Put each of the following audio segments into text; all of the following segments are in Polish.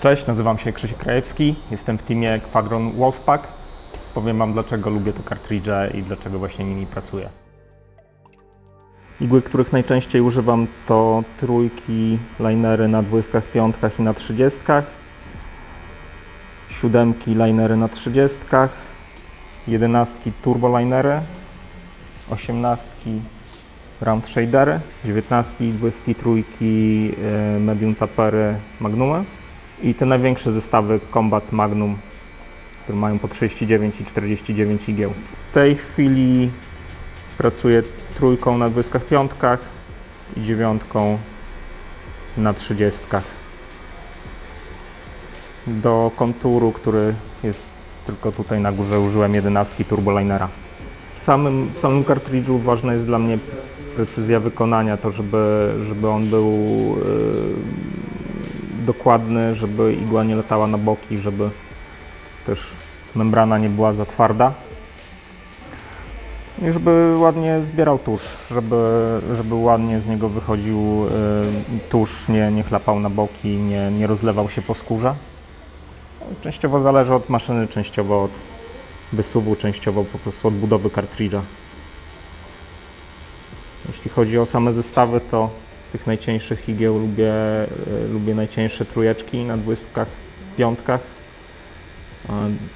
Cześć, nazywam się Krzysiek Krajewski, jestem w teamie Quagron Wolfpack. Powiem Wam, dlaczego lubię te kartridże i dlaczego właśnie nimi pracuję. Igły, których najczęściej używam, to trójki, linery na 25 i na 30, siódemki, linery na 30, 11 turbolinery, 18 round shadery, 19 i 23 medium tapery magnumy i te największe zestawy Combat Magnum, które mają po 39 i 49 igieł. W tej chwili pracuję trójką na 25 i dziewiątką na 30. Do konturu, który jest tylko tutaj na górze, użyłem 11 turbolinera. W samym kartridżu ważna jest dla mnie precyzja wykonania, to żeby on był dokładny, żeby igła nie latała na boki, żeby też membrana nie była za twarda i żeby ładnie zbierał tusz, żeby ładnie z niego wychodził tusz, nie chlapał na boki, nie rozlewał się po skórze. Częściowo zależy od maszyny, częściowo od wysuwu, częściowo po prostu od budowy kartridża. Jeśli chodzi o same zestawy, to z tych najcieńszych igieł lubię najcieńsze trójeczki na 25.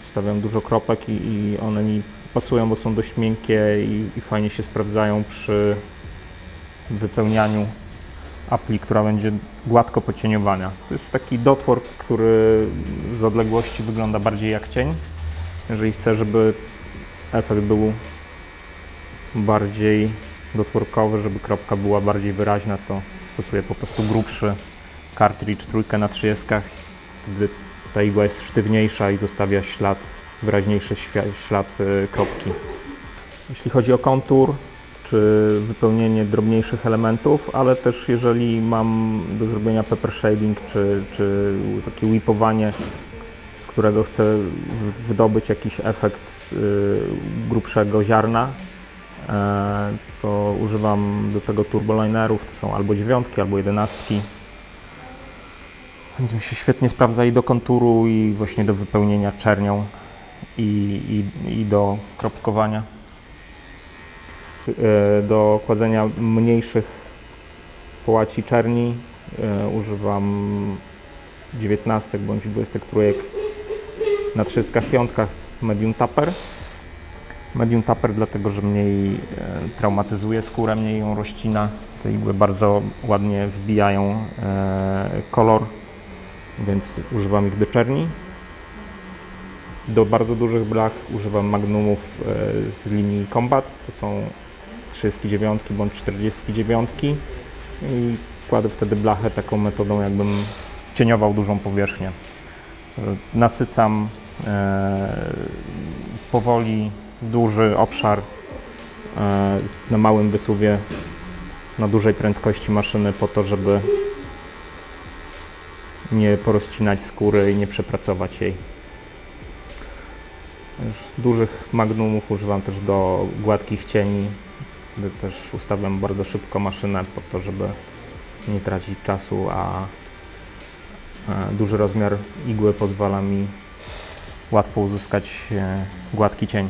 Stawiam dużo kropek i one mi pasują, bo są dość miękkie i fajnie się sprawdzają przy wypełnianiu apli, która będzie gładko pocieniowana. To jest taki dotwork, który z odległości wygląda bardziej jak cień. Jeżeli chcę, żeby efekt był bardziej dotworkowy, żeby kropka była bardziej wyraźna, to stosuję po prostu grubszy kartridż, trójkę na 30. Wtedy ta igła jest sztywniejsza i zostawia wyraźniejszy ślad kropki. Jeśli chodzi o kontur, czy wypełnienie drobniejszych elementów, ale też jeżeli mam do zrobienia pepper shading, czy takie whipowanie, z którego chcę wydobyć jakiś efekt grubszego ziarna, to używam do tego turbolinerów, to są albo 9, albo 11. Więc mi się świetnie sprawdza i do konturu, i właśnie do wypełnienia czernią, i do kropkowania. Do kładzenia mniejszych połaci czerni używam 19 bądź 23 na 35 medium taper. Medium taper dlatego, że mniej traumatyzuje skórę, mniej ją rozcina. Te igły bardzo ładnie wbijają kolor, więc używam ich do czerni. Do bardzo dużych blach używam magnumów z linii Combat. To są 39 bądź 49 i kładę wtedy blachę taką metodą, jakbym cieniował dużą powierzchnię. Nasycam powoli duży obszar na małym wysuwie, na dużej prędkości maszyny po to, żeby nie porozcinać skóry i nie przepracować jej. Już dużych magnumów używam też do gładkich cieni, wtedy też ustawiam bardzo szybko maszynę po to, żeby nie tracić czasu, a duży rozmiar igły pozwala mi łatwo uzyskać gładki cień.